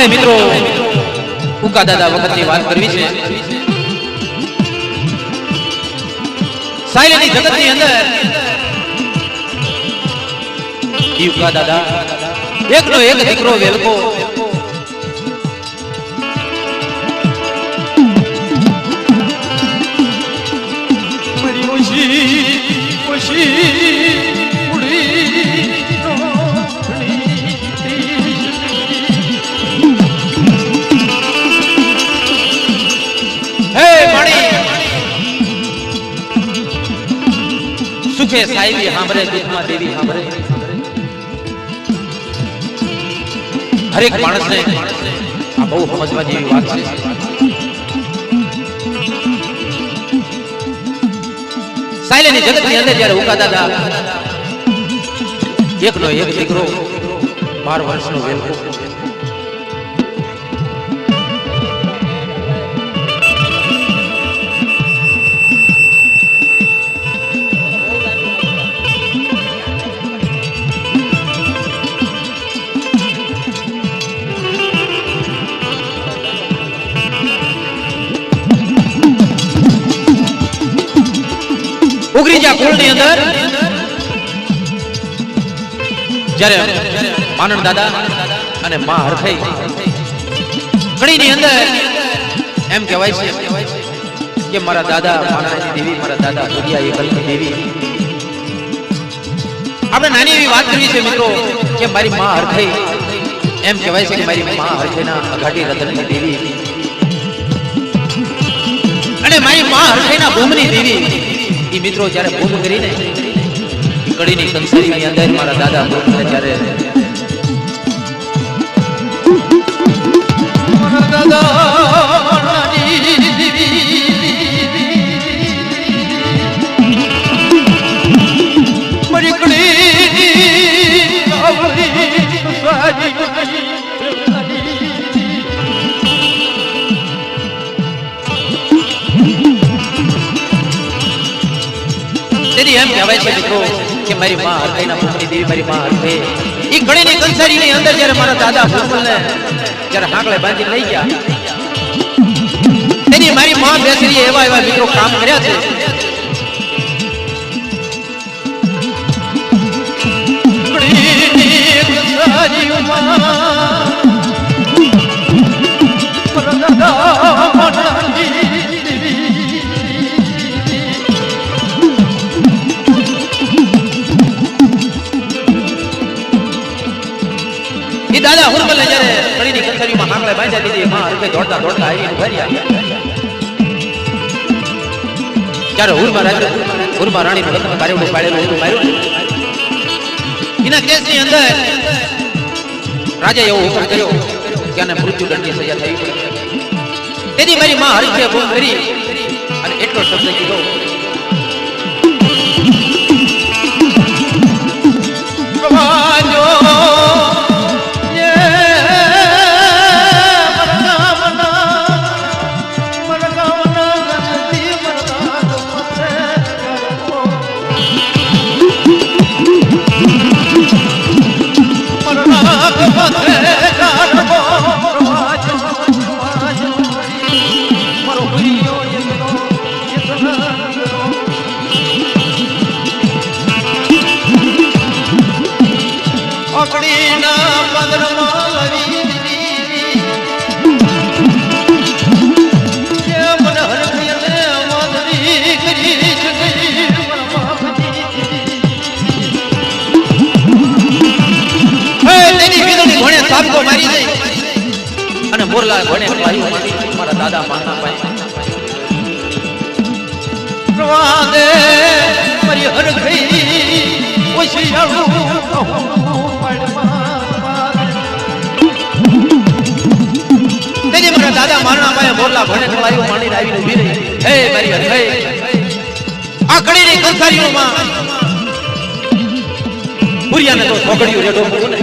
આપણે મિત્રો ઉકા દાદા વખતની વાત કરવી છે. સાયલેની જગતની અંદર ઉકા દાદા એકનો એક દીકરો વેલકો મારી ઓછી સુખે સાહેબી સાંભળે, દુઃખમાં દેવી સાંભળે. હરેક માણસને આ બહુ સમજવા જેવી વાત છે. સાયલેની જગતની અંદર જ્યારે ઉકા દાદા એકનો એક દીકરો 12 વર્ષનો વેલકો ઉગરીજા કુળની અંદર જ્યારે માનણ દાદા અને માં હરખાઈ કણીની અંદર એમ કહેવાય છે કે મારા દાદા માનણની દેવી, મારા દાદા દુનિયા એકલની દેવી. આપણે નાની એવી વાત કરવી છે મિત્રો કે મારી માં હરખાઈ એમ કહેવાય છે કે મારી માં હરખાઈના અઘાટી રતનની દેવી અને મારી માં હરખાઈના ભૂમની દેવી. એ મિત્રો જ્યારે ભૂમ કરીને કડીની કંસારીની અંદર મારા દાદા ભૂમને જ્યારે મારા દાદા મારી કડી એમ કહેવાય છે મિત્રો કે મારી માં હરખાઈના ભૂમની દેવી, મારી માં હરખાઈ એ કડીની કંસારીની અંદર જ્યારે મારા દાદા ભૂમને જ્યારે હાંકલે બાંધી લઈ ગયા તેની મારી માં બેસરી એવા એવા મિત્રો કામ કર્યા છે. દાદા હુરમલને જ્યારે કડીની કંસારીમાં હાંકલે બાંધ્યા દીધી, માં હરખાઈ દોડતા દોડતા આવીને ભર્યા. જ્યારે હુરમા રાણીનું રત્ન કારેલું પાડેલું હતું માર્યું એના કેસની અંદર રાજાએ એવો હુકમ કર્યો કે આને મૃત્યુદંડની સજા થઈ. તેથી મારી માં હરખાઈએ ભૂમ કરી અને એટલો શબ્દ કીધો અને મોરલા ઘોડે મારા દાદા માના પાય પ્રવાદે મારી હરખાઈ ઓછી આવું તેની મારા દાદા માના પાય મોરલા ઘોડે વાયુ માની આવીને ઊભી રહી. હે મારી હરખાઈ આ કડીની કંસારીઓમાં પુરિયાને તો છોકડીઓ રેડો ને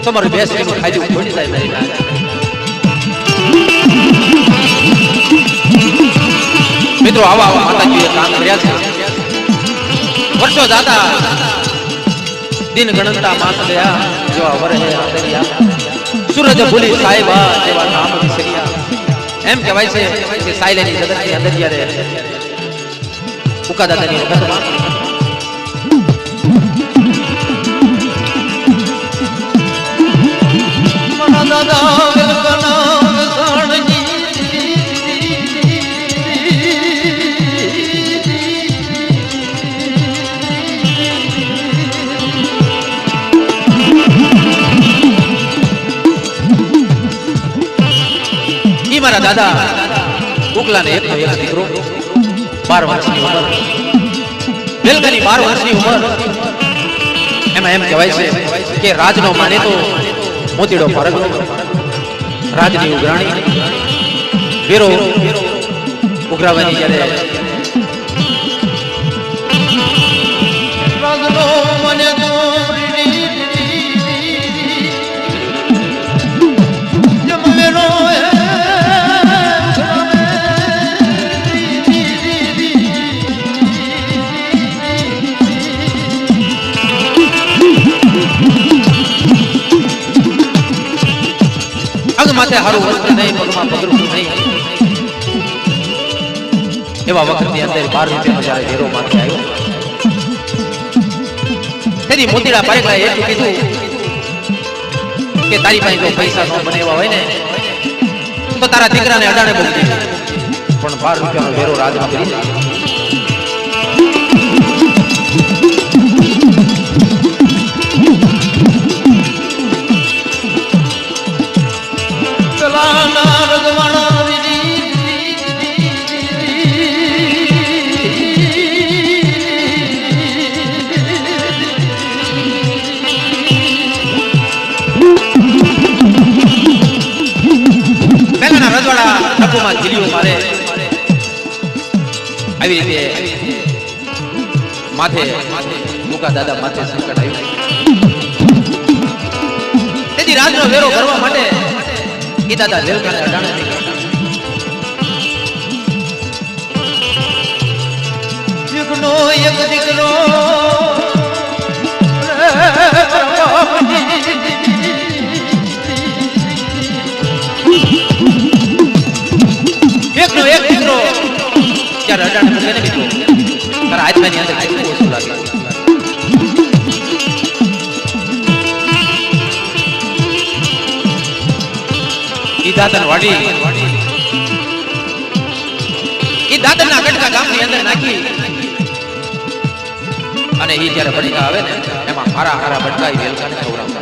તમારું બેસરીનું ખાધું ખોટી જાય મારી દાદા. મિત્રો આવા માતાજીએ કામ કર્યા છે. વર્ષો જાતા દિન ગણતા માસ ગયા જો વરહે આદર્યા સુરત સૂરજ ભૂલી સાહેબા જેવા નામ વિસર્યા. એમ કહેવાય છે કે સાયલેની જગતની અંદર જ્યારે ઉકા દાદાની વખતમાં મારા દાદા વેલકના સાણજી મારા દાદા ઉકલાને એકનો એક દીકરો 12 વર્ષની ઉંમર વેલકની 12 વર્ષની ઉંમર એમાં એમ કહેવાય છે કે રાજનો માને તો મોતીડો ફરક રાજની ઉઘરાણી વેરો ઉઘરાવાની જ્યારે રાજનો માને તો માથે હારું વસ્ત્ર નહીં, પગમાં પગરું નહીં, એવા વખતની અંદર 12 રૂપિયાનો જ્યારે વેરો માથે આવ્યો તેની મોતીડા પારેખા એટલું કીધું કે તારી પાસે જો પૈસા ન બને એવા હોય ને તો તારા દીકરાને અડાણે બોલી દે, પણ 12 રૂપિયાનો વેરો રાજમાં કરી દે. આવી રીતે માથે મુકા દાદા માથે સંકટ આવ્યું. તેથી રાજનો વેરો ભરવા માટે એ દાદા વેલકાને અડાણે દીકરો એક દીકરો એકનો એક દીકરો ત્યારે અડાણે મૂકે ને મિત્રો તારા આત્માની અંદર કેટલું ઓછું લાગે. ઈ દાતન વાડી ઈ દાતનના કટકા ગામની અંદર નાખી અને ઈ જ્યારે બટકા આવે ને એમાં હારા હારા બટકા ઈ વેલકાને ખવડાવતા.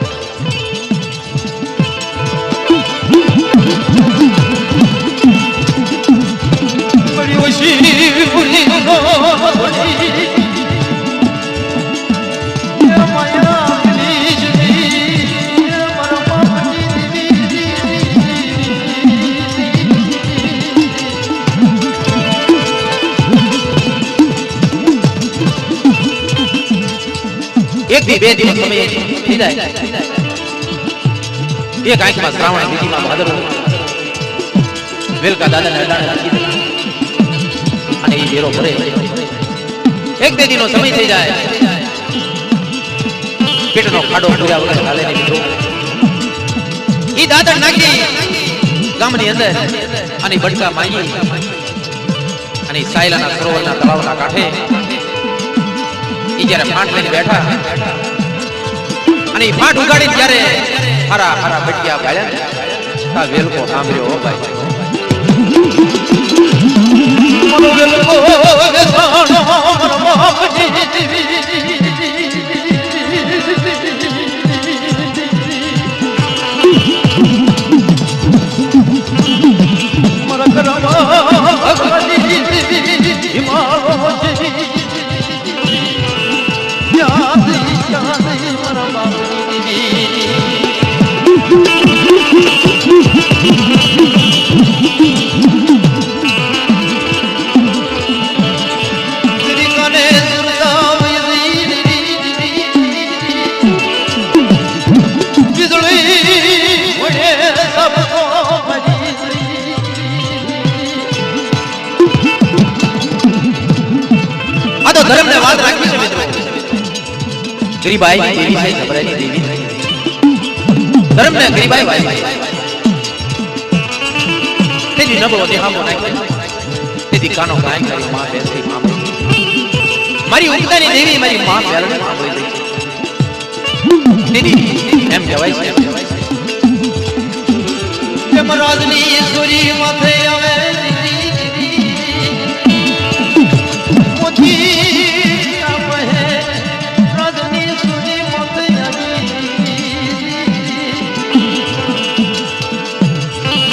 એક દી બે દિવસ સમય થઈ જાય, એક આંખમાં શ્રાવણ બીજીમાં ભાદરવો વેલકા દાદાને અડાણે રાખી દે અને એ વેરો ભરે. એક બે દિનનો સમય થઈ જાય, પેટનો ખાડો પૂર્યા વગર હાલે ને મિત્રો ઈ દાદા નાખી ગામની અંદર અને બટકા માંગી અને સાયલાના સરોવરના તળાવના કાંઠે ઈ જ્યારે ફાંટ લઈને બેઠા અને ઈ ફાંટ ઉગાડીને જ્યારે હારા હારા બટક્યા ગાળ્યા તા વેલકો સાંભળ્યો. હો ભાઈ ધર્મને વાત રાખી છે મિત્રો. ગરીબાઈ દેવી છે, સબરાની દેવી ધર્મ ને ગરીબાઈ વાય તેજી નબળો દેહામો નાખે તેજી કાનો ગાય કરી માં બેસી માં મારી ઉગતાની દેવી મારી માં બેલને માં બોલી તેજી એમ કહેવાય છે કે મહારાજની ઈશ્વરી માથે આવે મોતી આપે રાજની ઈશ્વરી માથે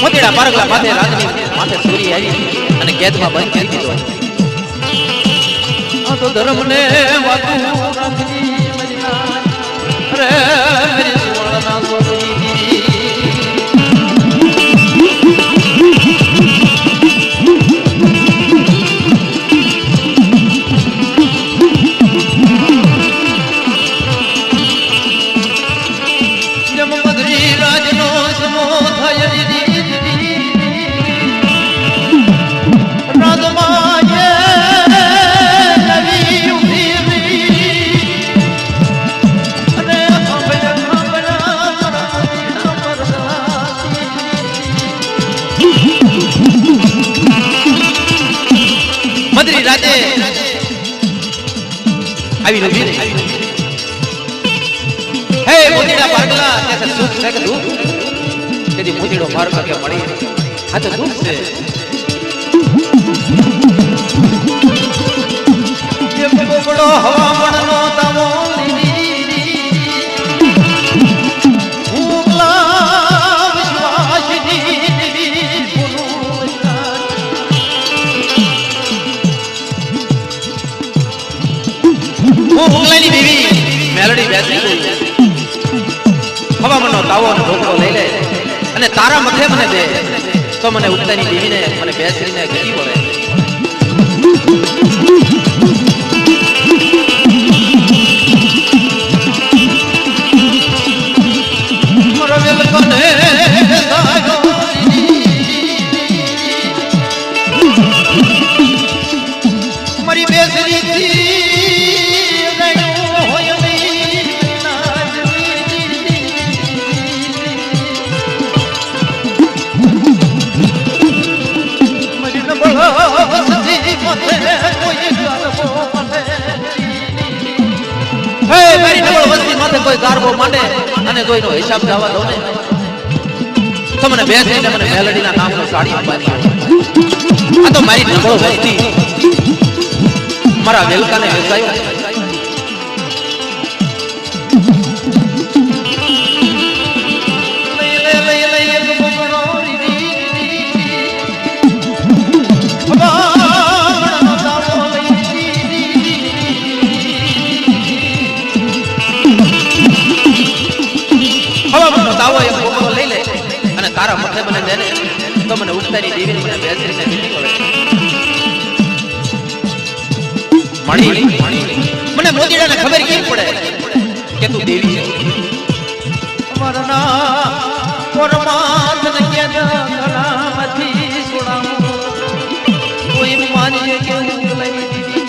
મોતીડા પારગલા માથે રાજની માથે સૂરી આવી અને કેદમાં બંધ કરી દીધો આ તો ધર્મને વાતું રાખી મજના રે મેરી સુવર્ણના સોની જમ મધરી રાજનો સમો થાય મધરી રાતે આવી નવી હે મોતીડા પારગલા કે સુખ છે કે દુઃખ તેજી મોતીડો માર્ગ કે મળી આ તો દુઃખ છે જે બગડો હવામણનો તાવો ઉગલાની દેવી મેલડી બેસી ગઈ હવામણનો તાવો અને ઢોકળો લઈ લે અને તારા મથે મને દે તો મને ઉગલાની દેવીને મને બેસીને ગઈ પડે મરવેલ કોને મારી બેસરી કોઈ ગારબો માંડે અને કોઈનો હિસાબ જવા દો ને તો મને બેસીને મને મેલડીના નામનો સાડી આપવાની આ તો મારી નબળો વસ્તી મારા વેલકાને વેચાયો તાવો એક બોકડો લઈ લે અને તારા મથે મને દે ને તો મને ઉગતાની દેવીને મને બેસીને દીધી પડે મણી મને મોતીડાને ખબર કેમ પડે કે તું દેવી છે વરના પરમાત્મા કે ગણામાંથી સુણાવું કોઈ માનીએ કે ઉગલાની દીવી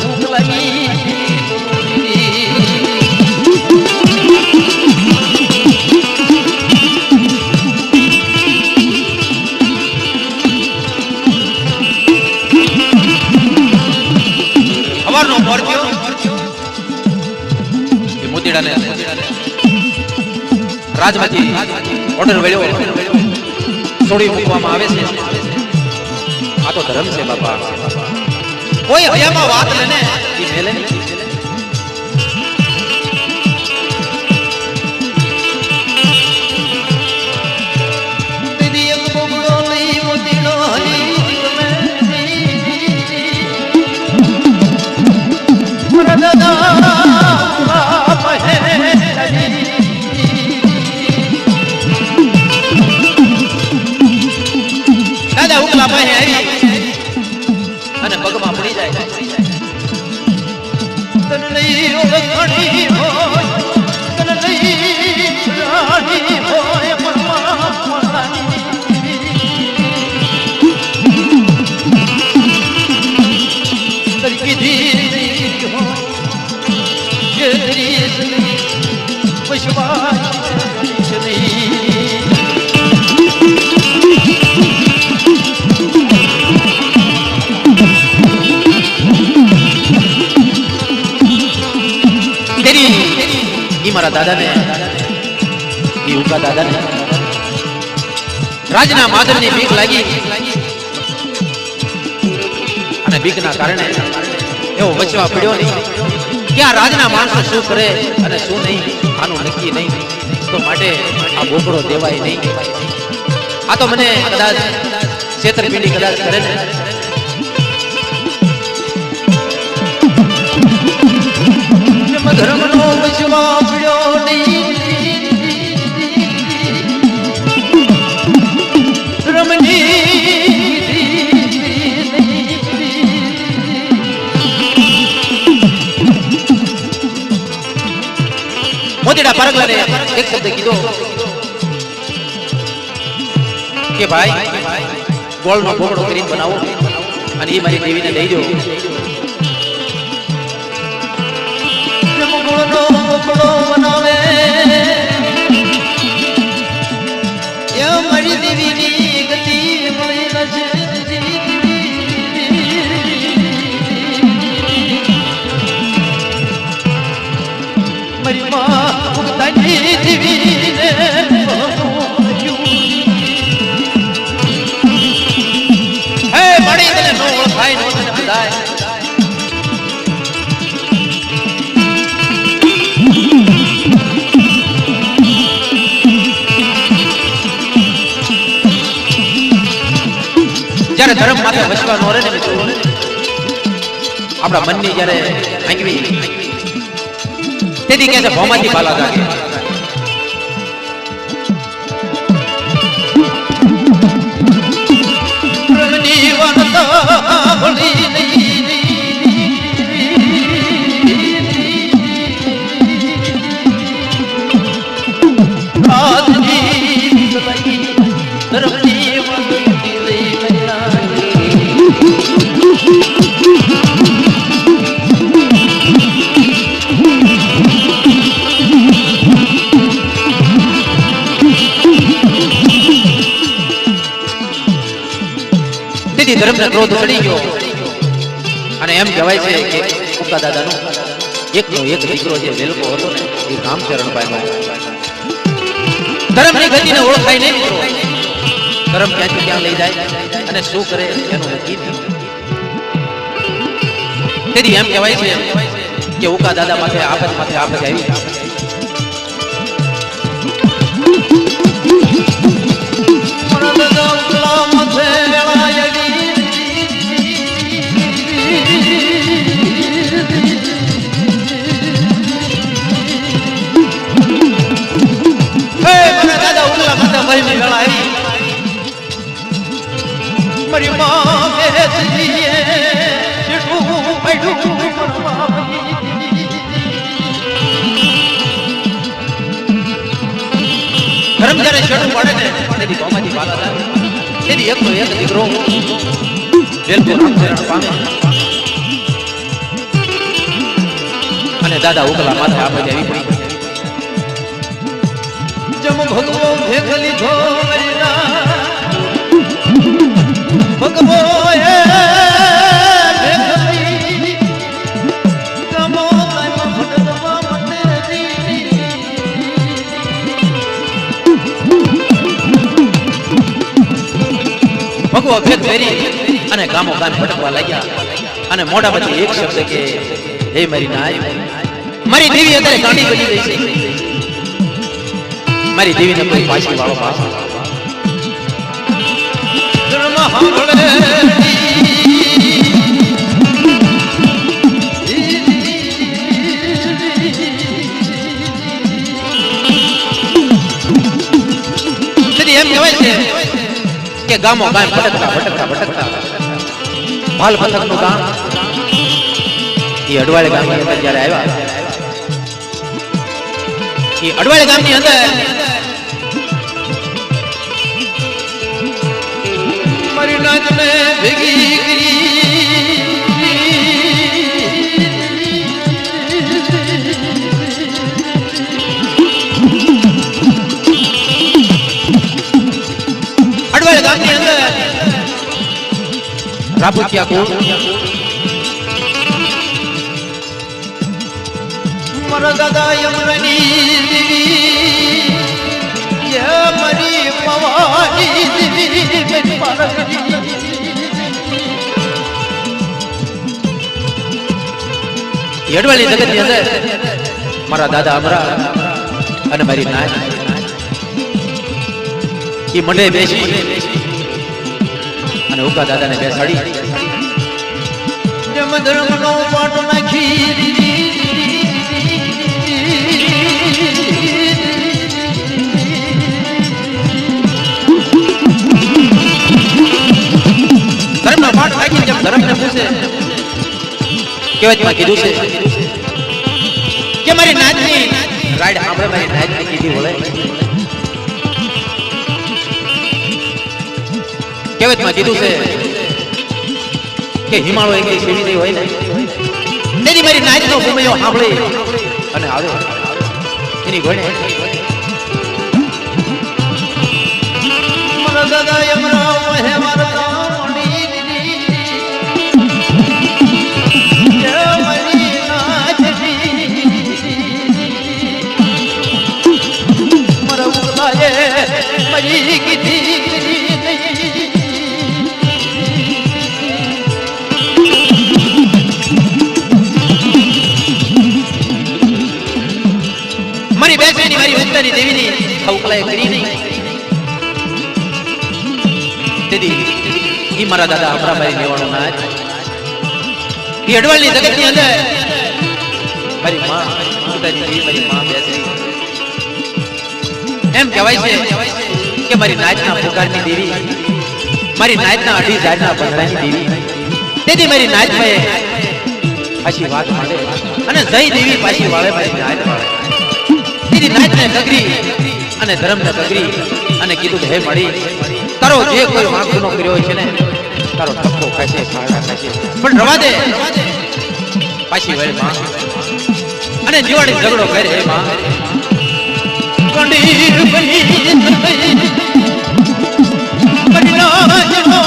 ઉગલાની સવારનો મોરજો એ મોતીડાને રાજમાંથી ઓર્ડર વેળ્યો છોડી મૂકવામાં આવે છે આ તો ધર્મ છે બાપા કોઈ હયામાં વાત લેને એ મેલે દાદા ઉકલા પાસે આવી અને પગમાં પડી જાય તન લઈ ઓળખણી હોય તન લઈ રાણી હોય પરમાત્માની તરકી ધી હોય જે વિશ્વાસ મારા દાદાને એ ઉકા દાદાને રાજના માદરની બીક લાગી અને બીકના કારણે એવો વચવા પડ્યો નહીં કે આ રાજના માણસો શું કરે અને શું નહીં આનું નક્કી નહીં, તો માટે આ બોકડો દેવાય નહીં. આ તો મને કદાચ છેતરપિંડી કદાચ કરે ને ધર્મનો વચવા પડ્યો નહીં મોતીડા પરગલાને એક શબ્દ કીધો કે ભાઈ ગોળનો બોકડો કરીને બનાવો અને એ મારી દેવીને લઈ જાઓ. ગોળનો બોકડો બનાવે એ મારી દેવીની ગતિ મળી જશે. મારી માં ઉગતાની દેવીને હે મળી તને નો ઓળખાય નો તને બધાય. જ્યારે ધર્મ માથે વસવા નો રહે ને મિત્રો, આપણા મનની જ્યારે આંગવી તેથી કહે છે ભોમાંથી પાલા જાગે. ધર્મને ક્રોધ ચડી ગયો અને એમ કહેવાય છે કે ઉકા દાદાનો એકનો એક દીકરો જે વેલકો હતો ને એ રામચરણભાઈનો ધર્મની ગતિને ઓળખાય નહીં મિત્રો. ધર્મ ક્યાંથી ક્યાં લઈ જાય અને શું કરે એનું નક્કી નહીં. તેથી એમ કહેવાય છે કે ઉકા દાદા માથે આફત આવી. મારી માં મેરે દિલીએ જેઠું પડ્યું ધર્મ જ્યારે છેડું પડે ને તેથી ગોમાંથી પાલા થાય. તેથી એકનો એક દીકરો વેલકો રામચરણ પામે અને દાદા ઉકલા માથે આપે આવી પડી. જમ ભગવો ભેગ લીધો ભગવો ભગવો ભેદ ફેરી અને ગામો ગામ ભટકવા લાગ્યા અને મોઢા પછી એક શબ્દ કે હે મારી નાય, મારી દેવી અત્યારે ગાંડી બની ગઈ છે. મારી દેવીને કોઈ પાછી વાળો પાસ એમ કહેવાય છે કે ગામો ગામ ભટકતા ભાલ પથકનું ગામ એ અડવાળી ગામની અંદર જ્યારે આવ્યા, એ અડવાળી ગામની અંદર મારી નાચને ભેગી કરી અડવાળી ગામની અંદર રાપુતિયા કોટ મારા દાદા યમરાની દેવી જે મારી પવાની દેવી મારા યડવાળી જગતની અંદર મારા દાદા અમરા અને મારી નાય એ મંડે બેસી અને ઉકા દાદાને બેસાડી જમ ધર્મનો પાટ નાખી ધર્મનો પાઠ નાખી જેમ ધર્મને પૂછે કહેવતમાં કીધું છે કે મારી નાતની રાઈડ આપણે મારી નાતની કીધી બોલે કહેવતમાં કીધું છે કે હિમાળો એક સેવી દઈ હોય ને તેની મારી નાતનો ભૂમિયો સાંભળી અને આવે એની ઘોડે મારા દાદા યમરાવ હે મારા મરી કીધી મારી બેસની મારી ઉત્તરની દેવીની ખવકલાએ કરી નહીં તેથી ઈ મારા દાદા અમરા મારી લેવાનો નાચ ઈ અડવાળની જગતની અંદર મારી માં ઉત્તરની દેવી મારી માં બેસી એમ કહેવાય છે કે મારી નાચના પુકારની દેવી મારી નાચના અઢી જાતના બંધડાની દેવી તેથી મારી નાચમાં પાછી વાત માંડે અને જય દેવી પાછી વાળે મારી નાચ વાળે તેની નાચને કગરી અને ધર્મને કગરી અને કીધું કે હે મળી તારો જે કોઈ વાંક ગુનો કર્યો છે ને તારો ધક્કો ખાશે ખાડા ખાશે પણ રવા દે પાછી વળી માં અને જીવાડી ઝઘડો કરે હે માં કંડી બની બનીના જનો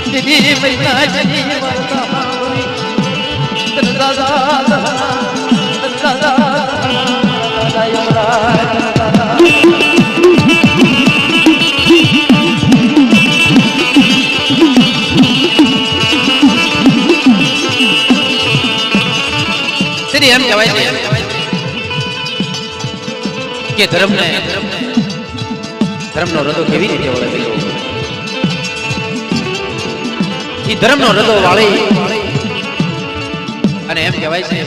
દીદી મૈના જની વાતા દાદા એમ કહેવાય છે કે ધર્મનો રદો કેવી રીતે વળે એ ધર્મનો રદો વાળી અને એમ કહેવાય છે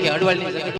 કે અડવાળની